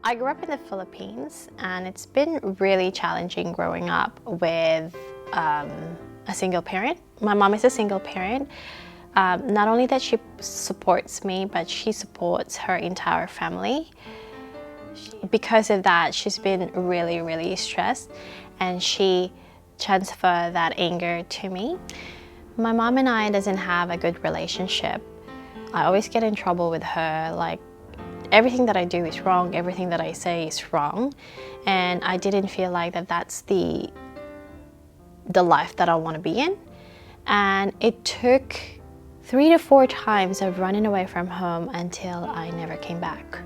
I grew up in the Philippines, and it's been really challenging growing up with a single parent. My mom is a single parent. Not only that she supports me, but she supports her entire family. Because of that, she's been really stressed, and she transferred that anger to me. My mom and I doesn't have a good relationship. I always get in trouble with her, like everything that I do is wrong, everything that I say is wrong, and I didn't feel like that's the life that I want to be in. And it took 3 to 4 times of running away from home until I never came back.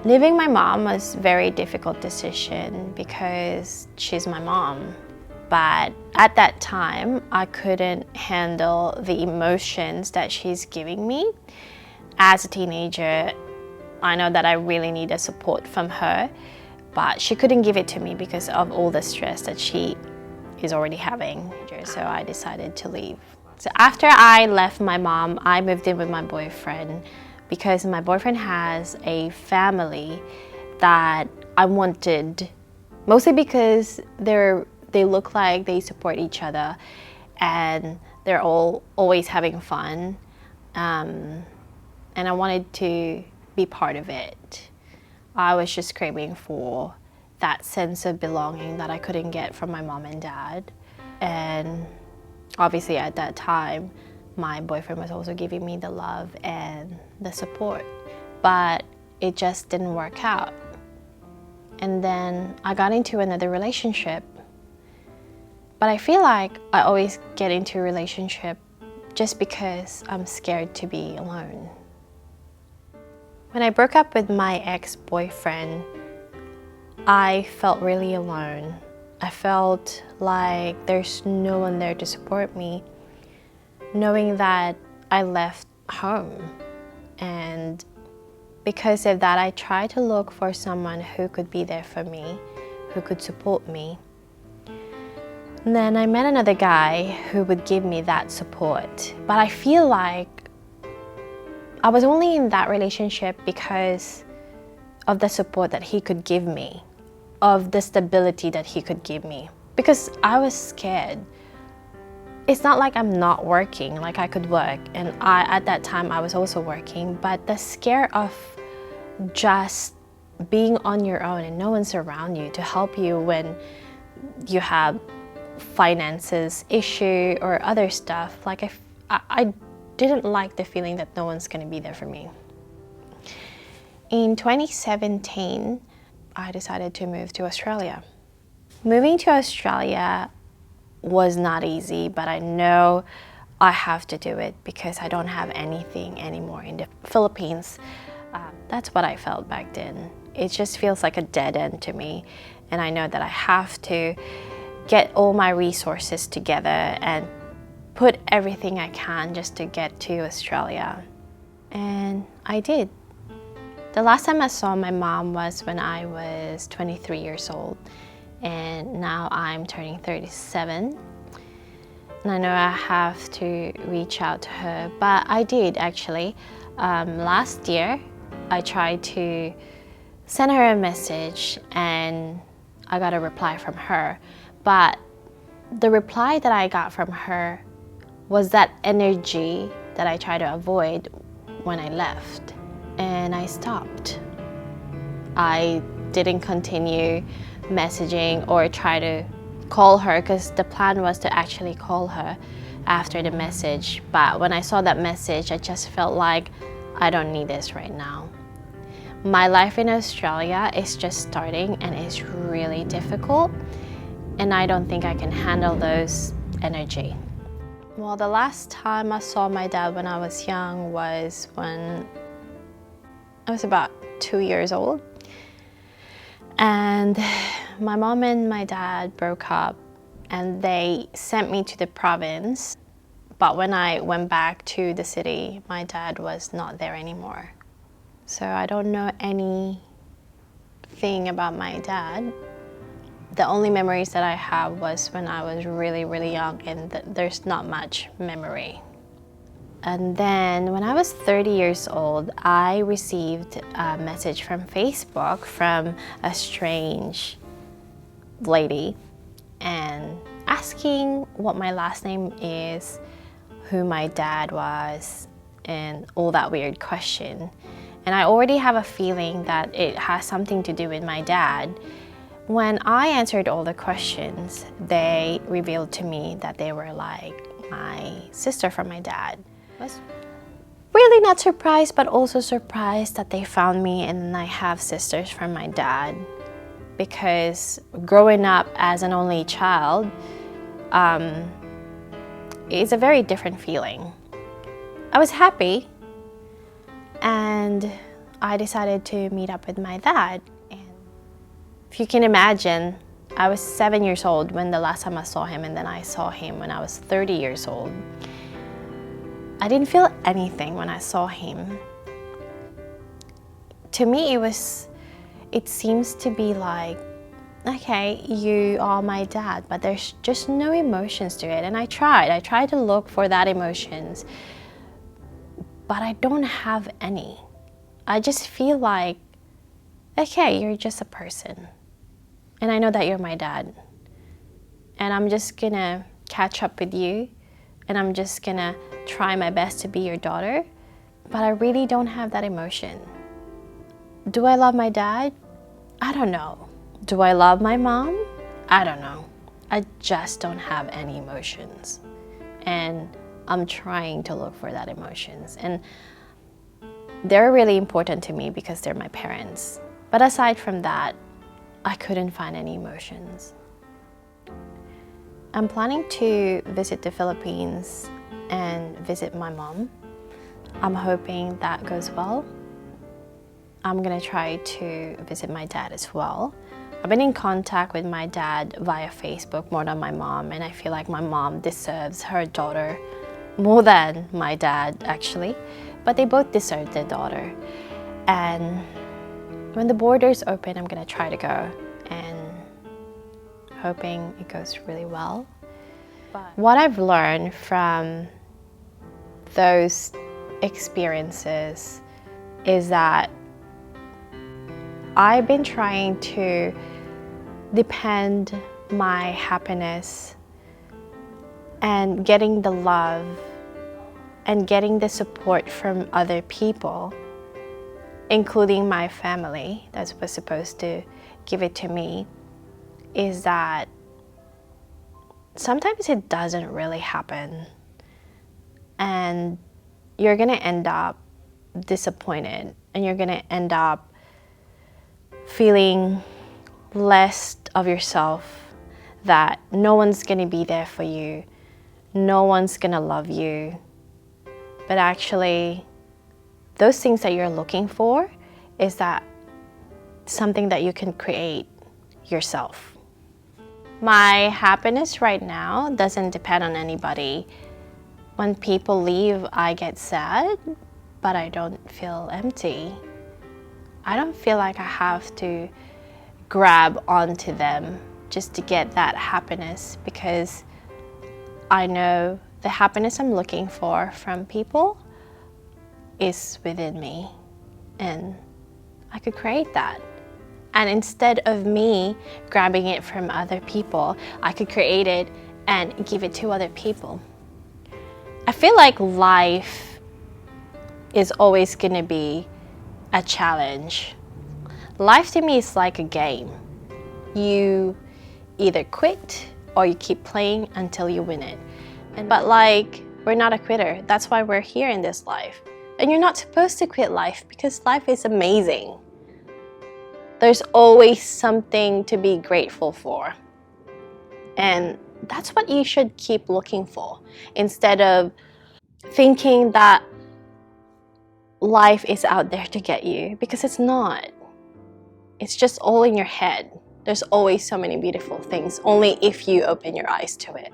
Leaving my mom was a very difficult decision because she's my mom. But at that time, I couldn't handle the emotions that she's giving me. As a teenager, I know that I really needed support from her, but she couldn't give it to me because of all the stress that she is already having. So I decided to leave. So after I left my mom, I moved in with my boyfriend because my boyfriend has a family that I wanted, mostly because they look like they support each other and they're all always having fun, and I wanted to be part of it. I was just craving for that sense of belonging that I couldn't get from my mom and dad. And obviously at that time, my boyfriend was also giving me the love and the support, but it just didn't work out. And then I got into another relationship. But I feel like I always get into a relationship just because I'm scared to be alone. When I broke up with my ex-boyfriend, I felt really alone. I felt like there's no one there to support me, knowing that I left home. And because of that, I tried to look for someone who could be there for me, who could support me. And then I met another guy who would give me that support. But I feel like I was only in that relationship because of the support that he could give me, of the stability that he could give me. Because I was scared. It's not like I'm not working, like I could work. And at that time, I was also working. But the scare of just being on your own and no one's around you to help you when you have finances issue or other stuff, like I didn't like the feeling that no one's going to be there for me. In 2017, I decided to move to Australia. Moving to Australia was not easy, but I know I have to do it because I don't have anything anymore in the Philippines. That's what I felt back then. It just feels like a dead end to me, and I know that I have to get all my resources together and put everything I can just to get to Australia. And I did. The last time I saw my mom was when I was 23 years old, and now I'm turning 37. And I know I have to reach out to her, but I did actually. Last year, I tried to send her a message and I got a reply from her. But the reply that I got from her was that energy that I tried to avoid when I left. And I stopped. I didn't continue messaging or try to call her because the plan was to actually call her after the message. But when I saw that message, I just felt like I don't need this right now. My life in Australia is just starting and it's really difficult. And I don't think I can handle those energy. Well, the last time I saw my dad when I was young was when I was about 2 years old. And my mom and my dad broke up and they sent me to the province. But when I went back to the city, my dad was not there anymore. So I don't know anything about my dad. The only memories that I have was when I was really young, and there's not much memory. And then when I was 30 years old, I received a message from Facebook from a strange lady and asking what my last name is, who my dad was, and all that weird question. And I already have a feeling that it has something to do with my dad. When I answered all the questions, they revealed to me that they were like my sister from my dad. I was really not surprised, but also surprised that they found me and I have sisters from my dad. Because growing up as an only child is a very different feeling. I was happy, and I decided to meet up with my dad. And if you can imagine, I was 7 years old when the last time I saw him, and then I saw him when I was 30 years old. I didn't feel anything when I saw him. To me, it seems to be like, okay, you are my dad, but there's just no emotions to it. And I tried to look for that emotions, but I don't have any. I just feel like, okay, you're just a person. And I know that you're my dad. And I'm just gonna catch up with you, and I'm just gonna try my best to be your daughter, but I really don't have that emotion. Do I love my dad? I don't know. Do I love my mom? I don't know. I just don't have any emotions. And I'm trying to look for that emotions. And they're really important to me because they're my parents. But aside from that, I couldn't find any emotions. I'm planning to visit the Philippines and visit my mom. I'm hoping that goes well. I'm gonna try to visit my dad as well. I've been in contact with my dad via Facebook more than my mom, and I feel like my mom deserves her daughter more than my dad, actually. But they both deserve their daughter. And when the borders open, I'm gonna try to go, and hoping it goes really well. But what I've learned from those experiences is that I've been trying to depend my happiness and getting the love and getting the support from other people, including my family that was supposed to give it to me, is that sometimes it doesn't really happen, and you're gonna end up disappointed, and you're gonna end up feeling less of yourself, that no one's gonna be there for you, no one's gonna love you. But actually, those things that you're looking for is that something that you can create yourself. My happiness right now doesn't depend on anybody. When people leave, I get sad, but I don't feel empty. I don't feel like I have to grab onto them just to get that happiness, because I know the happiness I'm looking for from people is within me, and I could create that. And instead of me grabbing it from other people, I could create it and give it to other people. I feel like life is always gonna be a challenge. Life to me is like a game. You either quit or you keep playing until you win it. But like, we're not a quitter. That's why we're here in this life. And you're not supposed to quit life, because life is amazing. There's always something to be grateful for. And that's what you should keep looking for, instead of thinking that life is out there to get you, because it's not. It's just all in your head. There's always so many beautiful things, only if you open your eyes to it.